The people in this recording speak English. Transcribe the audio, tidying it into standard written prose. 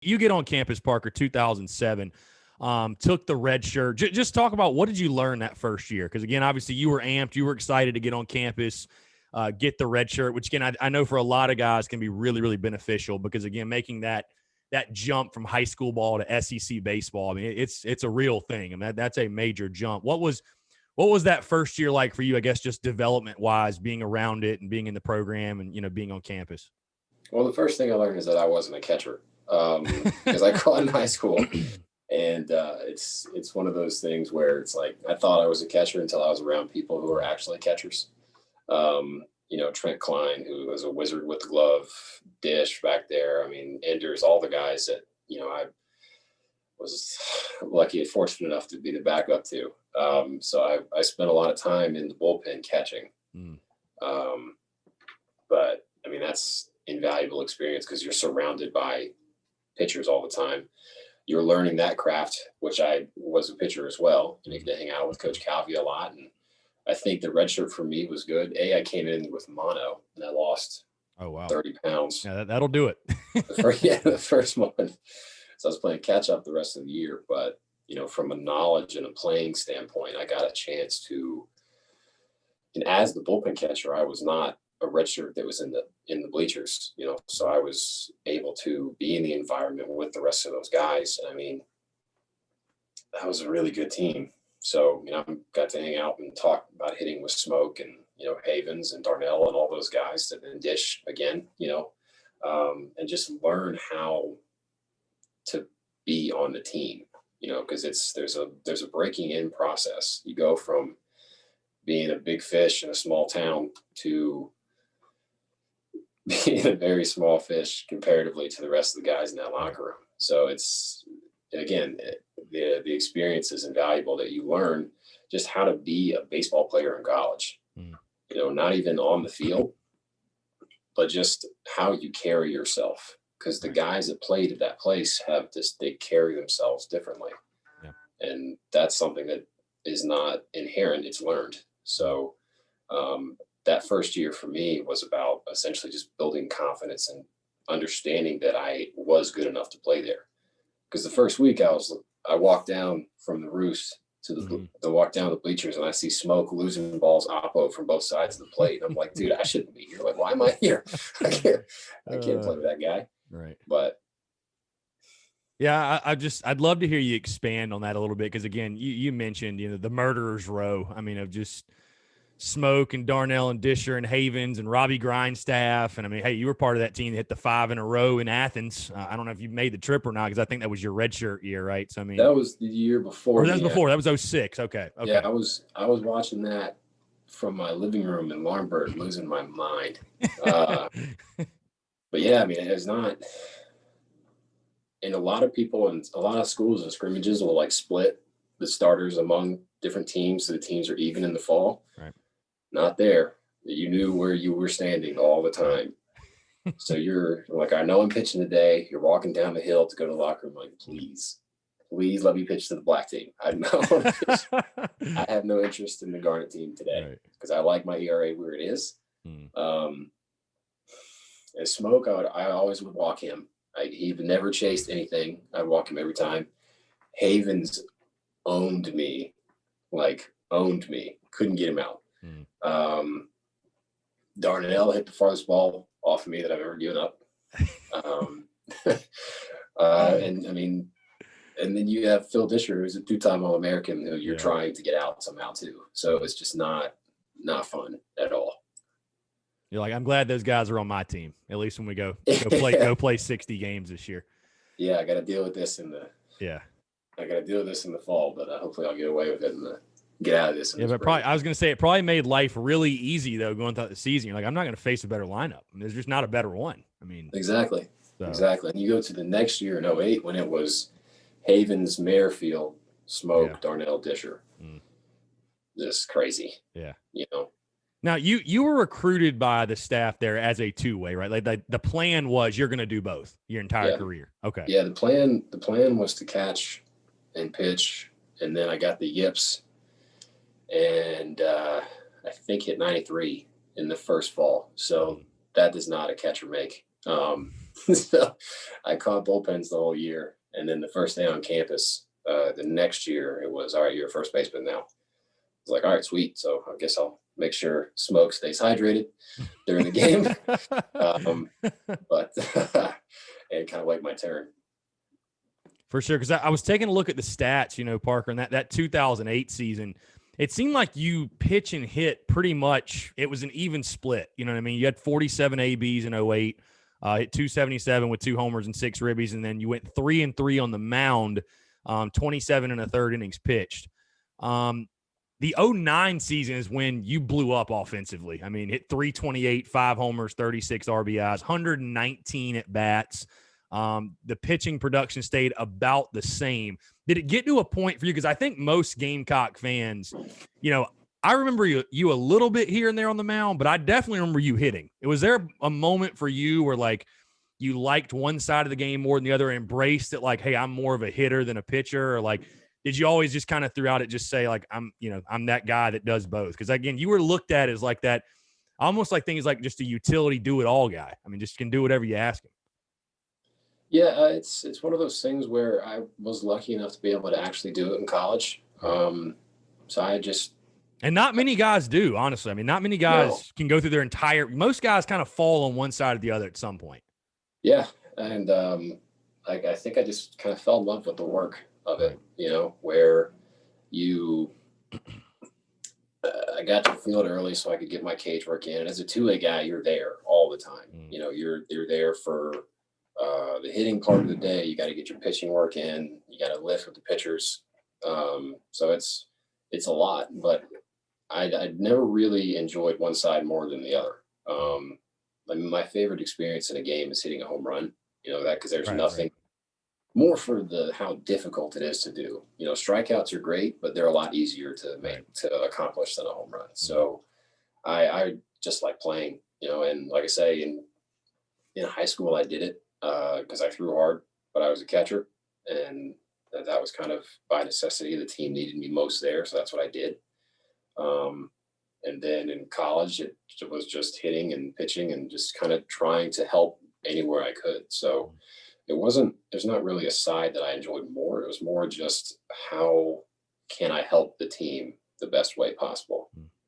You get on campus, Parker, 2007, took the red shirt. Just talk about what did you learn that first year? Because, again, obviously you were amped. You were excited to get on campus, get the red shirt, which, again, I know for a lot of guys can be really, really beneficial because, again, making that jump from high school ball to SEC baseball, I mean, it's a real thing. I mean, that's a major jump. What was that first year like for you, I guess, just development-wise, being around it and being in the program and, being on campus? Well, the first thing I learned is that I wasn't a catcher because I caught in high school. And it's one of those things where it's like I thought I was a catcher until I was around people who are actually catchers. Trent Klein, who was a wizard with the glove, Dish back there. I mean, Enders, all the guys that, I was lucky and fortunate enough to be the backup to. So I spent a lot of time in the bullpen catching. But, I mean, that's invaluable experience because you're surrounded by pitchers all the time. You're learning that craft, which I was a pitcher as well. You get to hang out with Coach Calvi a lot. And I think the red shirt for me was good. I came in with mono and I lost 30 pounds. Yeah, that'll do it. the first month. So I was playing catch up the rest of the year. But, from a knowledge and a playing standpoint, I got a chance to, and as the bullpen catcher, I was not a red shirt that was in the bleachers, so I was able to be in the environment with the rest of those guys. And I mean, that was a really good team. So, I got to hang out and talk about hitting with Smoke and, Havens and Darnell and all those guys, and then Dish again, and just learn how to be on the team, because there's a breaking in process. You go from being a big fish in a small town to being a very small fish comparatively to the rest of the guys in that locker room. So it's, again, the experience is invaluable that you learn just how to be a baseball player in college, not even on the field, but just how you carry yourself. Because the guys that played at that place they carry themselves differently. Yeah. And that's something that is not inherent, it's learned. So, that first year for me was about essentially just building confidence and understanding that I was good enough to play there. Because the first week I walked down from the roost to the walk down the bleachers and I see Smoke losing balls oppo from both sides of the plate. I'm like, dude, I shouldn't be here. Like, why am I here? I can't play with that guy. Right. But yeah, I'd love to hear you expand on that a little bit. Cause again, you mentioned, the murderer's row. I mean, of just Smoke and Darnell and Disher and Havens and Robbie Grindstaff. And I mean, hey, you were part of that team that hit the 5 in a row in Athens. I don't know if you made the trip or not, because I think that was your redshirt year, right? So I mean, that was the year before. Or that was before. That was 06. Okay. Yeah, I was watching that from my living room in Laurinburg, losing my mind. But yeah, I mean, it's not. And a lot of people and a lot of schools and scrimmages will like split the starters among different teams, so the teams are even in the fall. Right. Not there. You knew where you were standing all the time. So you're like, I know I'm pitching today. You're walking down the hill to go to the locker room. Like, please let me pitch to the black team. I have no interest in the Garnet team today because I like my ERA where it is. And Smoke, I always would walk him. He never chased anything. I'd walk him every time. Havens owned me. Couldn't get him out. Darnell hit the farthest ball off of me that I've ever given up. And I mean, and then you have Phil Disher, who's a 2-time All-American, who you're trying to get out somehow too. So it's just not fun at all. You're like, I'm glad those guys are on my team. At least when we go play 60 games this year. Yeah, I got to deal with this in the fall, but hopefully I'll get away with it and get out of this. Yeah, but I was going to say it probably made life really easy though going through the season. You're like, I'm not going to face a better lineup. I mean, there's just not a better one. I mean, exactly. And you go to the next year in 08 when it was Havens, Merrifield, Smoke, Darnell, Disher. Just crazy. Yeah. Now you were recruited by the staff there as a two-way, right? Like the plan was you're going to do both your entire career. Okay. Yeah. The plan was to catch and pitch. And then I got the yips and I think hit 93 in the first fall. So that does not a catcher make. So I caught bullpens the whole year. And then the first day on campus, the next year, it was, all right, you're a first baseman now. I was like, all right, sweet. So I guess I'll make sure Smoke stays hydrated during the game. But and kind of wait my turn. For sure, because I was taking a look at the stats, you know, Parker, and that 2008 season, it seemed like you pitch and hit pretty much. It was an even split. You know what I mean? You had 47 ABs in 08, hit 277 with 2 homers and 6 ribbies, and then you went 3-3 on the mound, 27 and a third innings pitched. The 09 season is when you blew up offensively. I mean, hit 328, 5 homers, 36 RBIs, 119 at bats. The pitching production stayed about the same. Did it get to a point for you? Because I think most Gamecock fans, you know, I remember you a little bit here and there on the mound, but I definitely remember you hitting. Was there a moment for you where like you liked one side of the game more than the other, embraced it like, hey, I'm more of a hitter than a pitcher? Or like, did you always just kind of throughout it just say like, I'm that guy that does both? Because again, you were looked at as like that, almost like things like just a utility do-it-all guy. I mean, just can do whatever you ask him. Yeah, it's one of those things where I was lucky enough to be able to actually do it in college. So I just and not many guys do, honestly. I mean, not many guys can go through their entire. Most guys kind of fall on one side or the other at some point. Yeah, and I think I just kind of fell in love with the work of it. You know, where you. I got to the field early so I could get my cage work in. As a two-way guy, you're there all the time. You know, you're there for the hitting part of the day. You got to get your pitching work in. You got to lift with the pitchers. So it's a lot, but I'd never really enjoyed one side more than the other. I mean, my favorite experience in a game is hitting a home run. You know that because there's nothing more for how difficult it is to do. You know, strikeouts are great, but they're a lot easier to make to accomplish than a home run. So I just like playing. You know, and like I say, in high school I did it because I threw hard, but I was a catcher, and that was kind of by necessity. The team needed me most there, so that's what I did. And then in college, it was just hitting and pitching and just kind of trying to help anywhere I could. So there's not really a side that I enjoyed more. It was more just how can I help the team the best way possible.